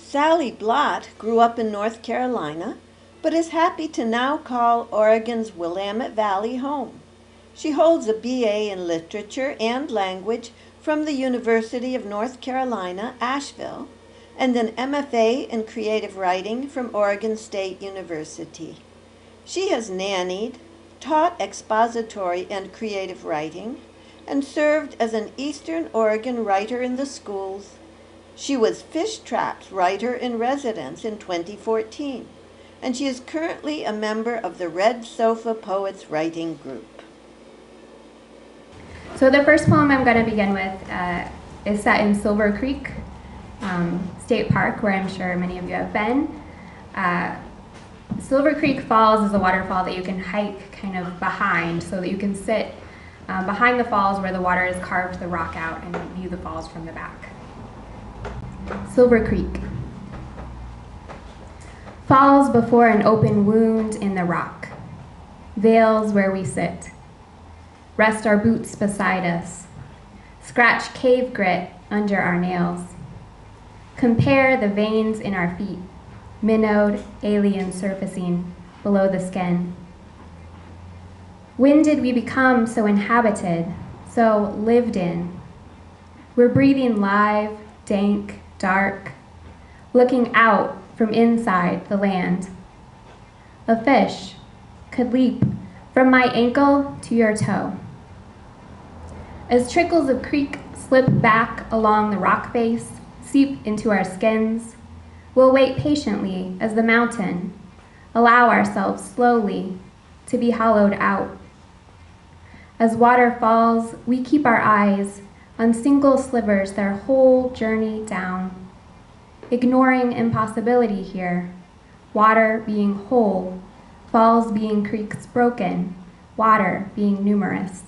Sally Blatt grew up in North Carolina, but is happy to now call Oregon's Willamette Valley home. She holds a BA in Literature and Language from the University of North Carolina, Asheville, and an MFA in Creative Writing from Oregon State University. She has nannied, taught expository and creative writing, and served as an Eastern Oregon writer in the schools. She was Fishtrap's writer-in-residence in 2014, and she is currently a member of the Red Sofa Poets Writing Group. So the first poem I'm going to begin with is set in Silver Creek State Park, where I'm sure many of you have been. Silver Creek Falls is a waterfall that you can hike kind of behind, so that you can sit behind the falls where the water has carved the rock out and view the falls from the back. Silver Creek falls before an open wound in the rock, veils where we sit, rest our boots beside us, scratch cave grit under our nails, compare the veins in our feet, minnowed alien surfacing below the skin. When did we become so inhabited, so lived in? We're breathing live, dank, dark, looking out from inside the land. A fish could leap from my ankle to your toe. As trickles of creek slip back along the rock face, seep into our skins, we'll wait patiently as the mountain allow ourselves slowly to be hollowed out. As water falls, we keep our eyes on single slivers their whole journey down, ignoring impossibility here, water being whole, falls being creeks broken, water being numerous.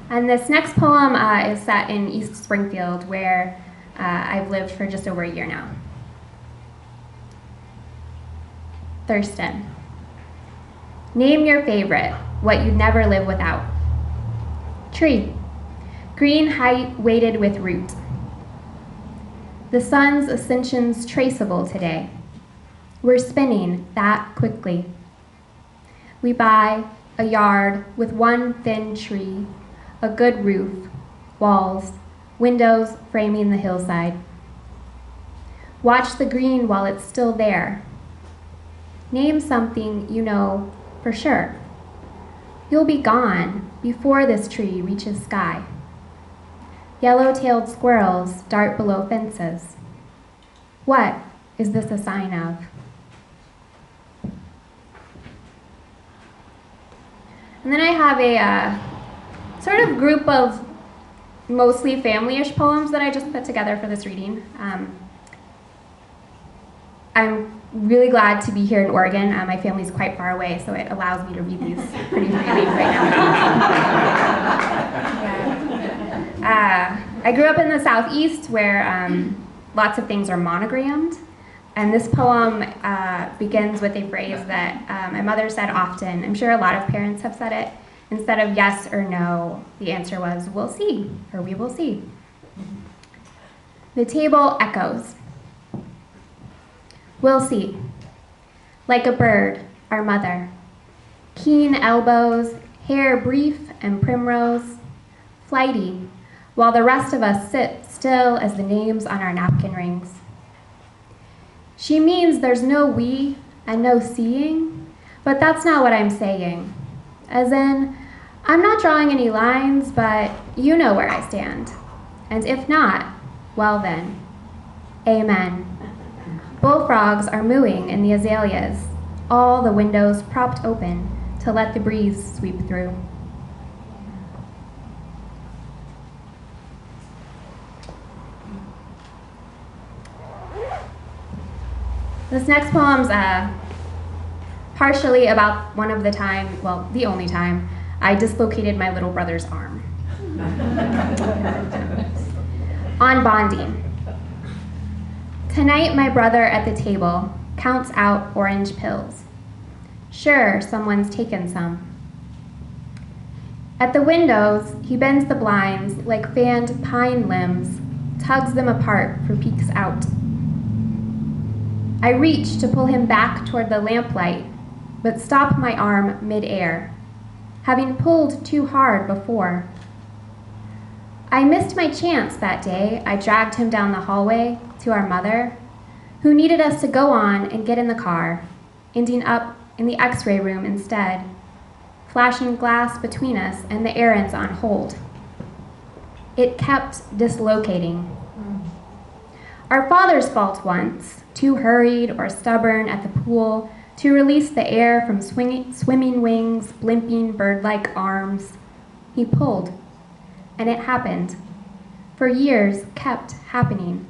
And this next poem is set in East Springfield, where I've lived for just over a year now. Thurston. Name your favorite, what you'd never live without. Tree. Green height weighted with root. The sun's ascension's traceable today. We're spinning that quickly. We buy a yard with one thin tree, a good roof, walls, windows framing the hillside. Watch the green while it's still there. Name something you know for sure. You'll be gone before this tree reaches sky. Yellow-tailed squirrels dart below fences. What is this a sign of? And then I have a sort of group of mostly family-ish poems that I just put together for this reading. I'm really glad to be here in Oregon. My family's quite far away, so it allows me to read these pretty freely right now. I grew up in the Southeast where lots of things are monogrammed, and this poem begins with a phrase that my mother said often. I'm sure a lot of parents have said it. Instead of yes or no, the answer was, we'll see, or we will see. The table echoes. We'll see. Like a bird, our mother. Keen elbows, hair brief and primrose, flighty, while the rest of us sit still as the names on our napkin rings. She means there's no we and no seeing, but that's not what I'm saying. As in, I'm not drawing any lines, but you know where I stand. And if not, well then, amen. Bullfrogs are mooing in the azaleas, all the windows propped open to let the breeze sweep through. This next poem's partially about one of the time, well, the only time, I dislocated my little brother's arm. On bonding. Tonight, my brother at the table counts out orange pills. Sure, someone's taken some. At the windows, he bends the blinds like fanned pine limbs, tugs them apart for peeks out. I reach to pull him back toward the lamplight, but stop my arm mid-air, having pulled too hard before. I missed my chance that day. I dragged him down the hallway to our mother, who needed us to go on and get in the car, ending up in the x-ray room instead, flashing glass between us and the errands on hold. It kept dislocating. Our father's fault once, too hurried or stubborn at the pool to release the air from swimming wings, blimping bird-like arms. He pulled, and it happened. For years, kept happening.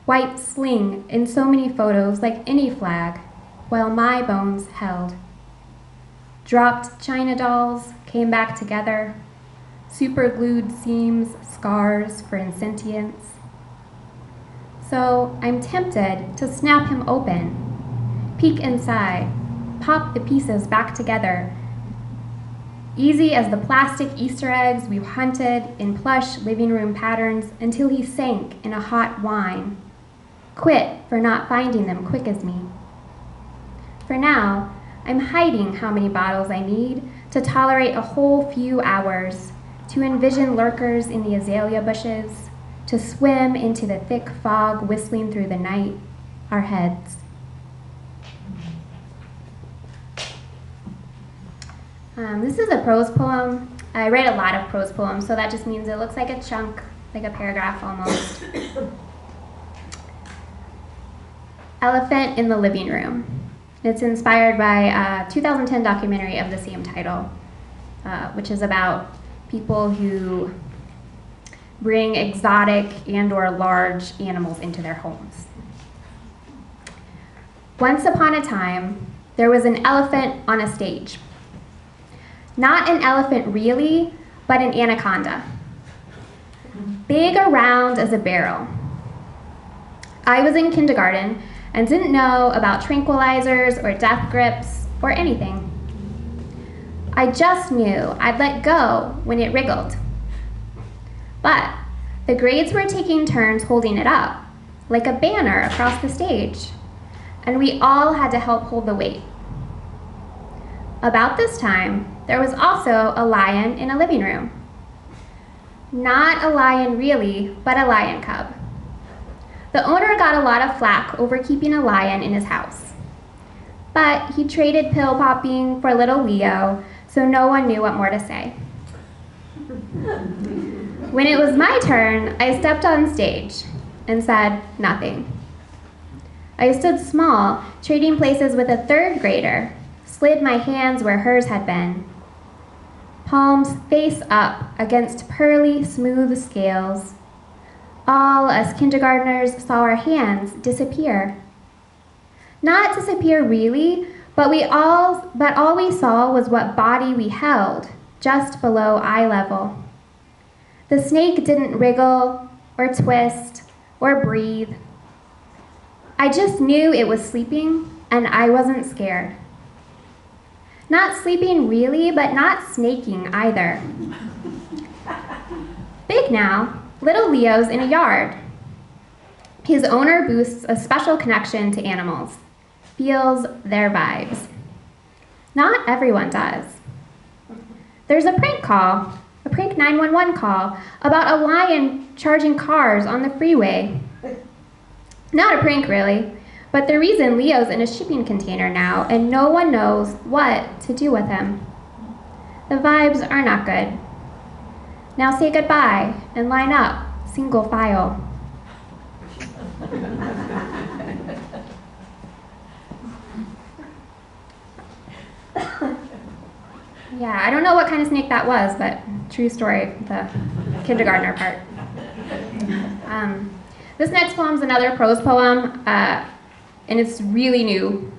White sling in so many photos like any flag, while my bones held. Dropped china dolls came back together, superglued seams, scars for insentience. So I'm tempted to snap him open, peek inside, pop the pieces back together, easy as the plastic Easter eggs we've hunted in plush living room patterns until he sank in a hot wine, quit for not finding them quick as me. For now, I'm hiding how many bottles I need to tolerate a whole few hours, to envision lurkers in the azalea bushes, to swim into the thick fog whistling through the night, our heads. This is a prose poem. I write a lot of prose poems, so that just means it looks like a chunk, like a paragraph almost. Elephant in the Living Room. It's inspired by a 2010 documentary of the same title, which is about people who bring exotic and/or large animals into their homes. Once upon a time, there was an elephant on a stage. Not an elephant really, but an anaconda. Big around as a barrel. I was in kindergarten and didn't know about tranquilizers or death grips or anything. I just knew I'd let go when it wriggled. But the grades were taking turns holding it up, like a banner across the stage, and we all had to help hold the weight. About this time, there was also a lion in a living room. Not a lion really, but a lion cub. The owner got a lot of flack over keeping a lion in his house. But he traded pill popping for little Leo, so no one knew what more to say. When it was my turn, I stepped on stage and said nothing. I stood small, trading places with a third grader, slid my hands where hers had been. Palms face up against pearly, smooth scales. All us kindergartners saw our hands disappear. Not disappear really, but all we saw was what body we held, just below eye level. The snake didn't wriggle, or twist, or breathe. I just knew it was sleeping, and I wasn't scared. Not sleeping really, but not snaking either. Big now, little Leo's in a yard. His owner boosts a special connection to animals, feels their vibes. Not everyone does. There's a prank 911 call, about a lion charging cars on the freeway. Not a prank really, but the reason Leo's in a shipping container now and no one knows what to do with him. The vibes are not good. Now say goodbye and line up, single file. Yeah, I don't know what kind of snake that was, but true story, the kindergartner part. This next poem is another prose poem, and it's really new.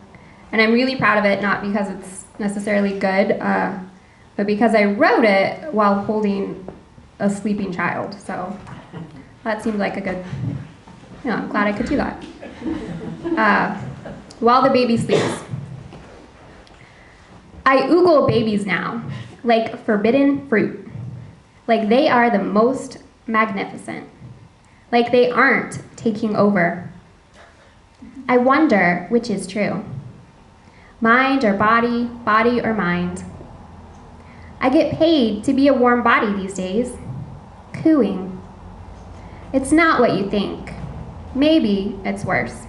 And I'm really proud of it, not because it's necessarily good, but because I wrote it while holding a sleeping child. So that seemed like a good, I'm glad I could do that. While the baby sleeps. I oogle babies now, like forbidden fruit, like they are the most magnificent, like they aren't taking over. I wonder which is true, mind or body, body or mind. I get paid to be a warm body these days, cooing. It's not what you think. Maybe it's worse.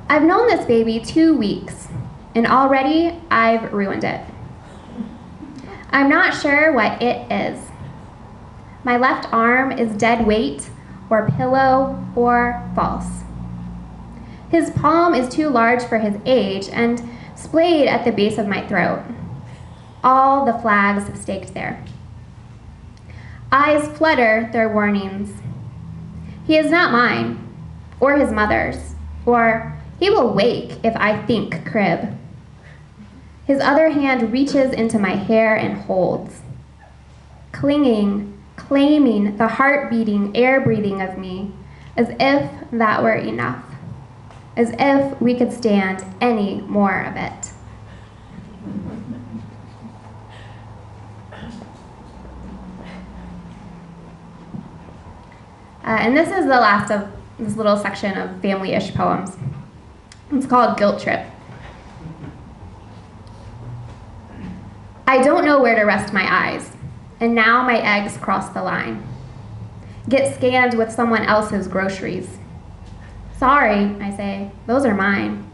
I've known this baby 2 weeks, and already I've ruined it. I'm not sure what it is. My left arm is dead weight, or pillow, or false. His palm is too large for his age and splayed at the base of my throat. All the flags staked there. Eyes flutter their warnings. He is not mine, or his mother's, or he will wake if I think crib. His other hand reaches into my hair and holds, clinging, claiming the heart-beating, air-breathing of me, as if that were enough, as if we could stand any more of it. And this is the last of this little section of family-ish poems. It's called Guilt Trip. I don't know where to rest my eyes, and now my eggs cross the line. Get scanned with someone else's groceries. Sorry, I say, those are mine.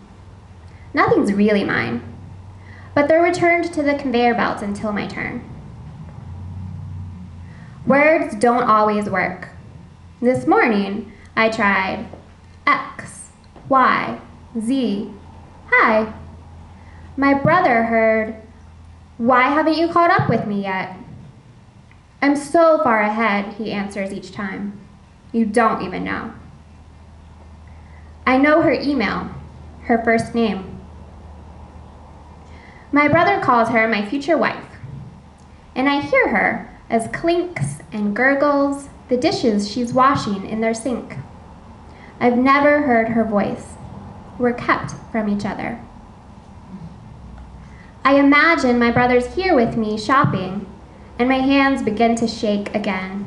Nothing's really mine, but they're returned to the conveyor belt until my turn. Words don't always work. This morning, I tried X, Y, Z, hi. My brother heard, why haven't you caught up with me yet? I'm so far ahead, he answers each time. You don't even know. I know her email, her first name. My brother calls her my future wife, and I hear her as clinks and gurgles the dishes she's washing in their sink. I've never heard her voice. We're kept from each other. I imagine my brother's here with me shopping, and my hands begin to shake again.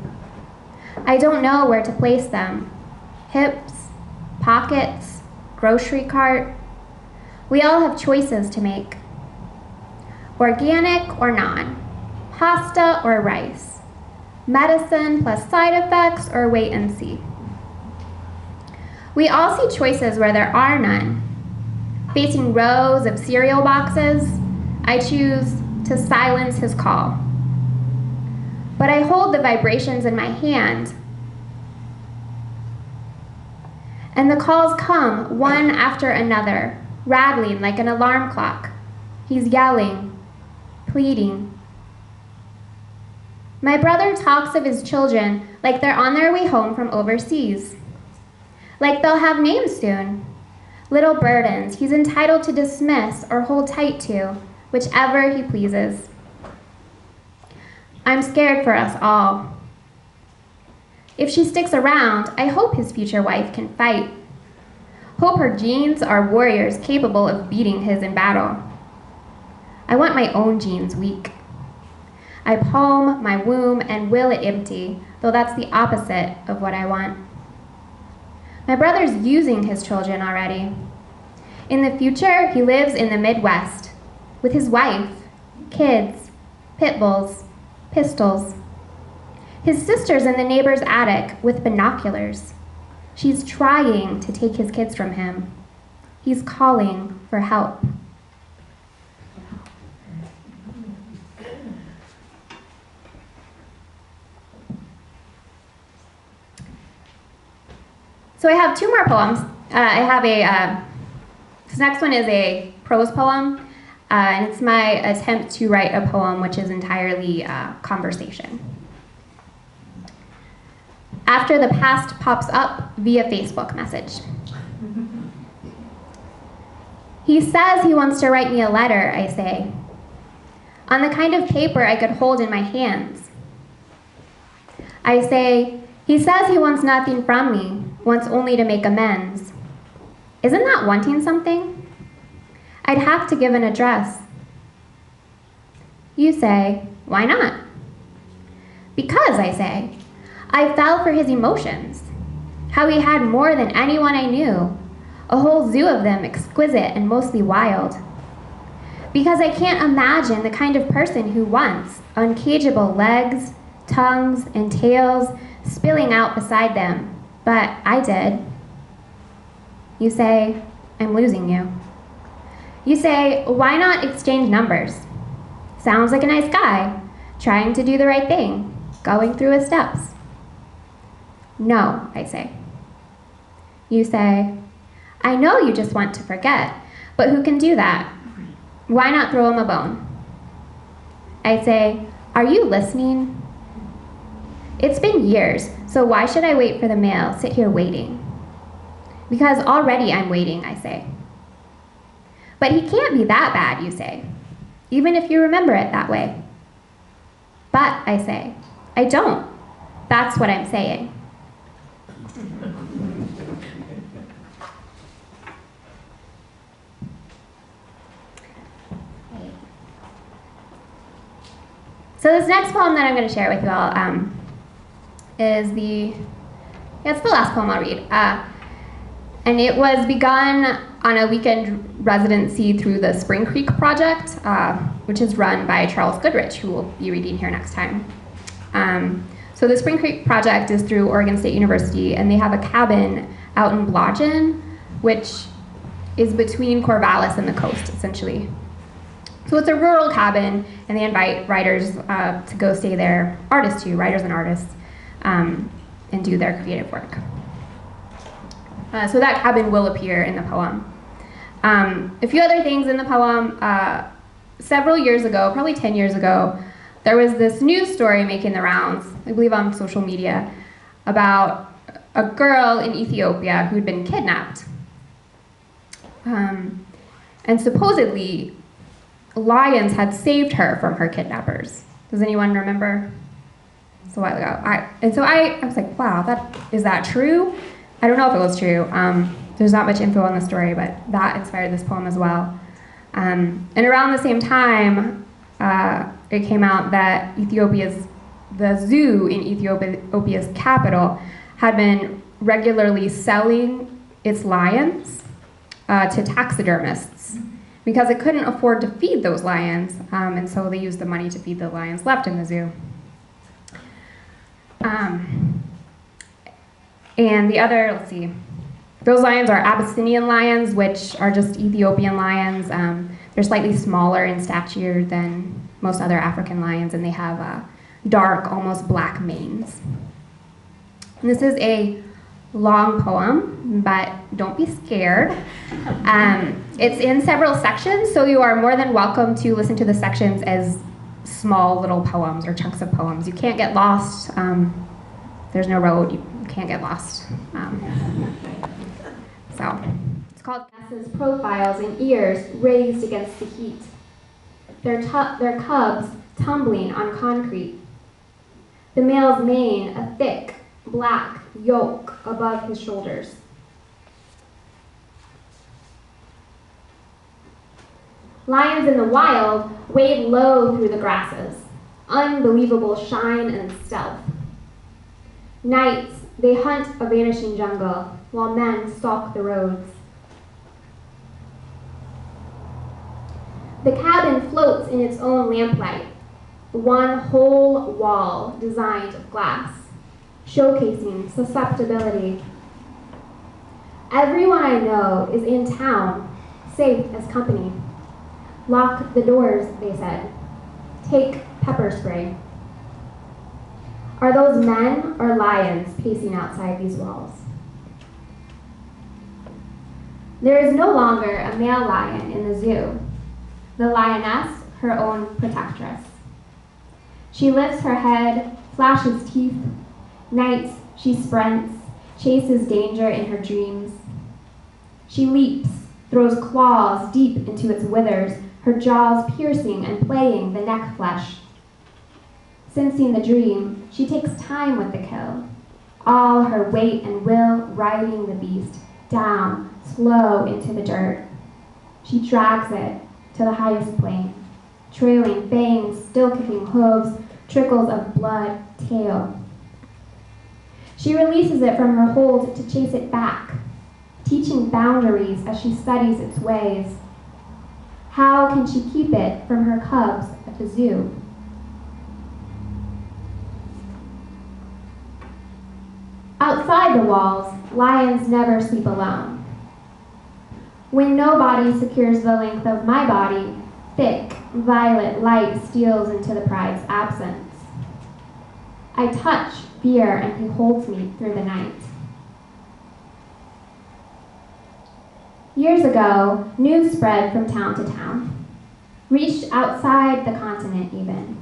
I don't know where to place them. Hips, pockets, grocery cart. We all have choices to make. Organic or non, pasta or rice, medicine plus side effects, or wait and see. We all see choices where there are none. Facing rows of cereal boxes, I choose to silence his call. But I hold the vibrations in my hand, and the calls come one after another, rattling like an alarm clock. He's yelling, pleading. My brother talks of his children like they're on their way home from overseas, like they'll have names soon. Little burdens he's entitled to dismiss or hold tight to, whichever he pleases. I'm scared for us all. If she sticks around, I hope his future wife can fight. Hope her genes are warriors capable of beating his in battle. I want my own genes weak. I palm my womb and will it empty, though that's the opposite of what I want. My brother's using his children already. In the future, he lives in the Midwest with his wife, kids, pit bulls, pistols. His sister's in the neighbor's attic with binoculars. She's trying to take his kids from him. He's calling for help. So I have two more poems. This next one is a prose poem, and it's my attempt to write a poem which is entirely conversation. After the past pops up via Facebook message. He says he wants to write me a letter, I say, on the kind of paper I could hold in my hands. I say, he says he wants nothing from me, wants only to make amends. Isn't that wanting something? I'd have to give an address. You say, why not? Because, I say, I fell for his emotions. How he had more than anyone I knew. A whole zoo of them, exquisite and mostly wild. Because I can't imagine the kind of person who wants uncageable legs, tongues, and tails spilling out beside them. But I did. You say, I'm losing you. You say, why not exchange numbers? Sounds like a nice guy, trying to do the right thing, going through his steps. No, I say. You say, I know you just want to forget, but who can do that? Why not throw him a bone? I say, are you listening? It's been years, so why should I wait for the mail, sit here waiting? Because already I'm waiting, I say. But he can't be that bad, you say, even if you remember it that way. But, I say, I don't. That's what I'm saying. So this next poem that I'm going to share with you all is it's the last poem I'll read. And it was begun on a weekend residency through the Spring Creek Project, which is run by Charles Goodrich, who will be reading here next time. So the Spring Creek Project is through Oregon State University, and they have a cabin out in Blatt, which is between Corvallis and the coast, essentially. So it's a rural cabin, and they invite writers to go stay there, artists too, writers and artists, and do their creative work. So that cabin will appear in the poem. A few other things in the poem. Several years ago, probably 10 years ago, there was this news story making the rounds, I believe on social media, about a girl in Ethiopia who'd been kidnapped. And supposedly, lions had saved her from her kidnappers. Does anyone remember? It's a while ago. I was like, wow, is that true? I don't know if it was true. There's not much info on the story, but that inspired this poem as well. And around the same time, it came out that the zoo in Ethiopia's capital had been regularly selling its lions to taxidermists because it couldn't afford to feed those lions, and so they used the money to feed the lions left in the zoo. And the other, let's see, those lions are Abyssinian lions, which are just Ethiopian lions. They're slightly smaller in stature than most other African lions, and they have dark, almost black manes. And this is a long poem, but don't be scared. It's in several sections, so you are more than welcome to listen to the sections as small little poems or chunks of poems. You can't get lost. There's no road. You can't get lost. So it's called Ness's Profiles and Ears Raised Against the Heat. Their cubs tumbling on concrete. The male's mane a thick, black yoke above his shoulders. Lions in the wild wade low through the grasses, unbelievable shine and stealth. Nights, they hunt a vanishing jungle, while men stalk the roads. The cabin floats in its own lamplight, one whole wall designed of glass, showcasing susceptibility. Everyone I know is in town, safe as company. Lock the doors, they said. Take pepper spray. Are those men or lions pacing outside these walls? There is no longer a male lion in the zoo. The lioness, her own protectress. She lifts her head, flashes teeth. Nights, she sprints, chases danger in her dreams. She leaps, throws claws deep into its withers, her jaws piercing and playing the neck flesh. Sensing the dream, she takes time with the kill, all her weight and will riding the beast down, slow into the dirt. She drags it to the highest plane. trailing fangs, still kicking hooves, trickles of blood, tail. She releases it from her hold to chase it back, teaching boundaries as she studies its ways. How can she keep it from her cubs at the zoo? Outside the walls, lions never sleep alone. When no body secures the length of my body, thick, violet light steals into the pride's absence. I touch fear and he holds me through the night. Years ago, news spread from town to town, reached outside the continent even.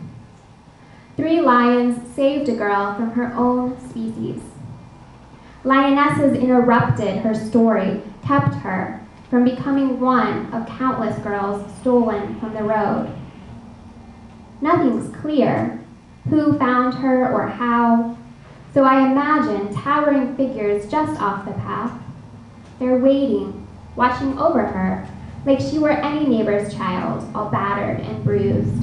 3 lions saved a girl from her own species. Lionesses interrupted her story, kept her from becoming one of countless girls stolen from the road. Nothing's clear, who found her or how, so I imagine towering figures just off the path. They're waiting, watching over her, like she were any neighbor's child, all battered and bruised.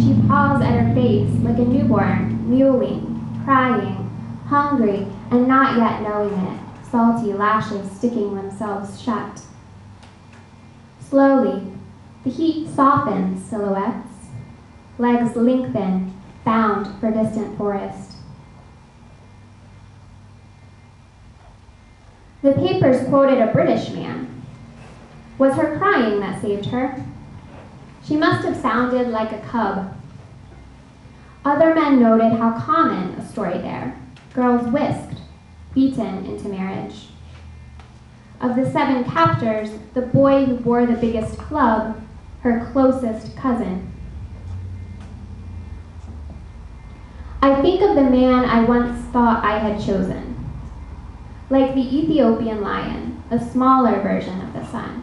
She paws at her face like a newborn, mewling, crying, hungry, and not yet knowing it, salty lashes sticking themselves shut. Slowly, the heat softens silhouettes, legs lengthen, bound for distant forest. The papers quoted a British man. Was her crying that saved her? She must have sounded like a cub. Other men noted how common a story there. Girls whisked, beaten into marriage. Of the 7 captors, the boy who bore the biggest club, her closest cousin. I think of the man I once thought I had chosen, like the Ethiopian lion, a smaller version of the sun.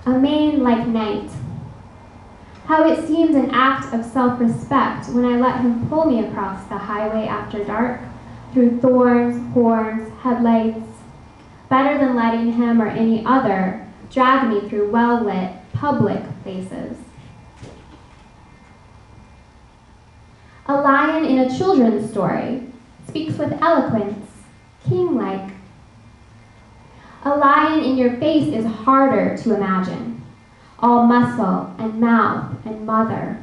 A mane like night. How it seemed an act of self-respect when I let him pull me across the highway after dark, through thorns, horns, headlights, better than letting him or any other drag me through well-lit, public places. A lion in a children's story speaks with eloquence, king-like. A lion in your face is harder to imagine, all muscle and mouth and mother.